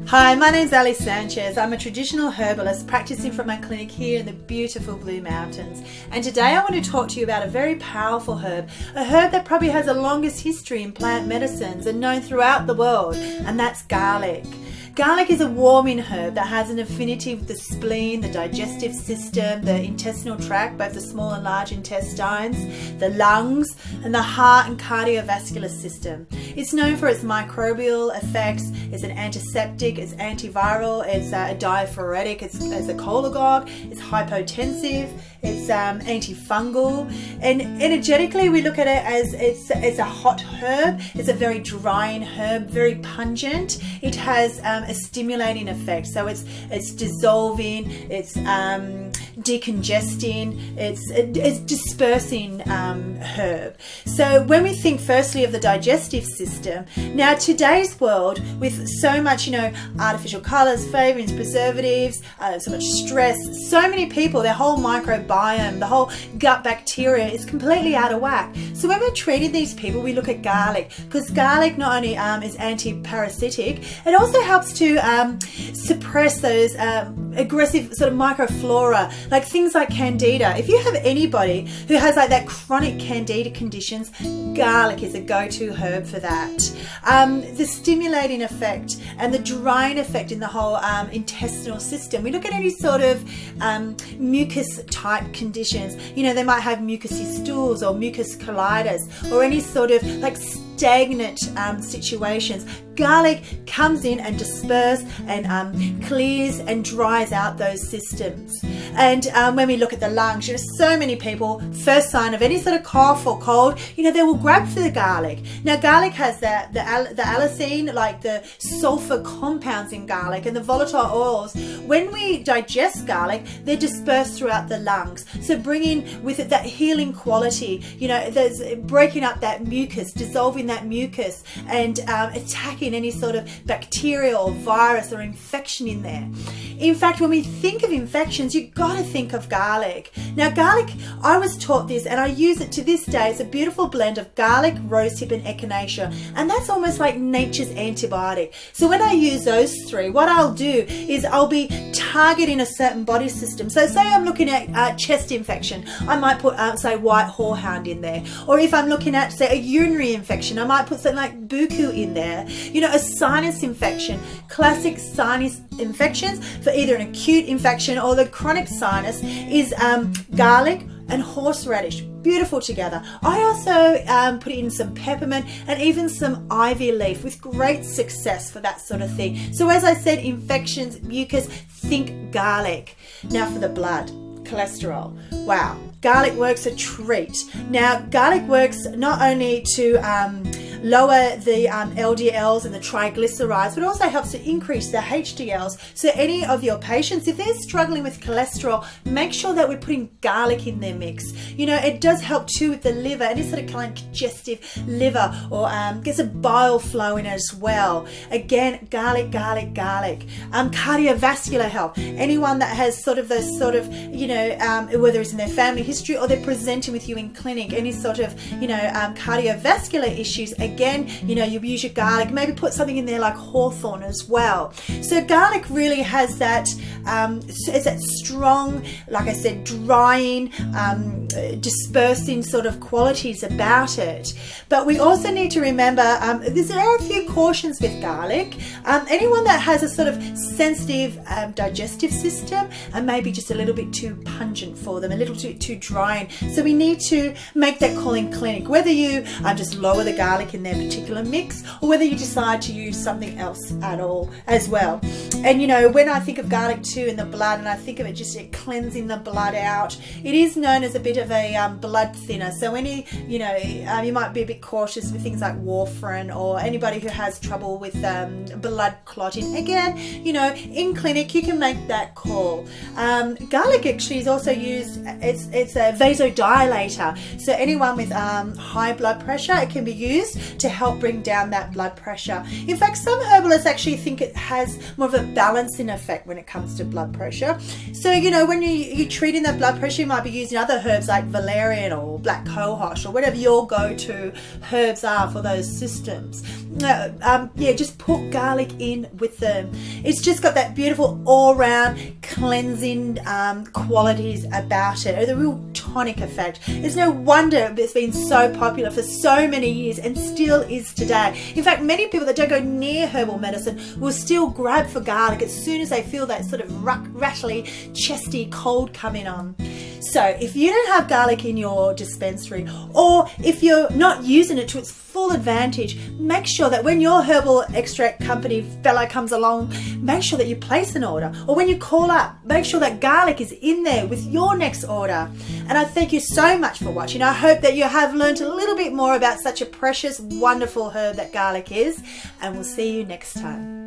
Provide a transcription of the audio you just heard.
Hi, my name's Ali Sanchez. I'm a traditional herbalist practicing from my clinic here in the beautiful Blue Mountains. And today I want to talk to you about a very powerful herb, a herb that probably has the longest history in plant medicines and known throughout the world, and that's garlic. Garlic is a warming herb that has an affinity with the spleen, the digestive system, the intestinal tract, both the small and large intestines, the lungs, and the heart and cardiovascular system. It's known for its microbial effects. It's an antiseptic, it's antiviral, it's a diaphoretic, it's a cholagogue, it's hypotensive, it's antifungal, and energetically we look at it as it's a hot herb. It's a very drying herb, very pungent. It has a stimulating effect, so it's dissolving, it's decongesting, it's dispersing herb. So when we think firstly of the digestive system, now today's world with so much artificial colors, flavorings, preservatives, so much stress, so many people, their whole microbiome, the whole gut bacteria is completely out of whack. So when we're treating these people, we look at garlic, because garlic not only is anti-parasitic, it also helps to suppress those aggressive sort of microflora, like things like candida. If you have anybody who has like that chronic candida conditions, garlic is a go-to herb for that. The stimulating effect and the drying effect in the whole intestinal system. We look at any sort of mucus type conditions. They might have mucousy stools or mucus colitis or any sort of like stagnant situations. Garlic comes in and disperses and clears and dries out those systems. And when we look at the lungs, so many people, first sign of any sort of cough or cold, they will grab for the garlic. Now garlic has the allicin, like the sulfur compounds in garlic, and the volatile oils. When we digest garlic, they're dispersed throughout the lungs, so bringing with it that healing quality. There's breaking up that mucus, dissolving that mucus, and attacking any sort of bacteria or virus or infection in there. In fact, when we think of infections, you've got to think of garlic. Now garlic, I was taught this and I use it to this day. It's a beautiful blend of garlic, rosehip and echinacea, and that's almost like nature's antibiotic. So when I use those three, what I'll do is I'll be targeting a certain body system. So say I'm looking at chest infection, I might put say white horehound in there. Or if I'm looking at say a urinary infection, I might put something like buku in there. A sinus infection, classic sinus infections for either an acute infection or the chronic sinus is garlic and horseradish, beautiful together. I also put in some peppermint and even some ivy leaf with great success for that sort of thing. So as I said, infections, mucus, think garlic. Now for the blood, cholesterol. Wow, garlic works a treat. Now garlic works not only to lower the LDLs and the triglycerides, but also helps to increase the HDLs. So any of your patients, if they're struggling with cholesterol, make sure that we're putting garlic in their mix. It does help too with the liver, any sort of kind of congestive liver, or gets a bile flow in as well. Again, garlic. Cardiovascular health. Anyone that has sort of those sort of, whether it's in their family history or they're presenting with you in clinic, any sort of, cardiovascular issues, again, you use your garlic, maybe put something in there like hawthorn as well. So garlic really has that, it's that strong, like I said, drying, dispersing sort of qualities about it. But we also need to remember, there are a few cautions with garlic. Anyone that has a sort of sensitive digestive system and maybe just a little bit too pungent for them, a little too drying. So we need to make that call in clinic, whether you just lower the garlic in their particular mix or whether you decide to use something else at all as well. And when I think of garlic too in the blood, and I think of it just cleansing the blood out, it is known as a bit of a blood thinner. So any you might be a bit cautious with things like warfarin, or anybody who has trouble with blood clotting. Again, in clinic you can make that call. Garlic actually is also used, it's a vasodilator. So anyone with high blood pressure, it can be used. to help bring down that blood pressure. In fact, some herbalists actually think it has more of a balancing effect when it comes to blood pressure. So, you know, when you're treating that blood pressure, you might be using other herbs like valerian or black cohosh or whatever your go-to herbs are for those systems. Just put garlic in with them. It's just got that beautiful all-round cleansing qualities about it. The real tonic effect. It's no wonder it's been so popular for so many years and still is today. In fact, many people that don't go near herbal medicine will still grab for garlic as soon as they feel that sort of rattly, chesty cold coming on. So if you don't have garlic in your dispensary, or if you're not using it to its full advantage, make sure that when your herbal extract company fellow comes along, make sure that you place an order. Or when you call up, make sure that garlic is in there with your next order. And I thank you so much for watching. I hope that you have learned a little bit more about such a precious, wonderful herb that garlic is. And we'll see you next time.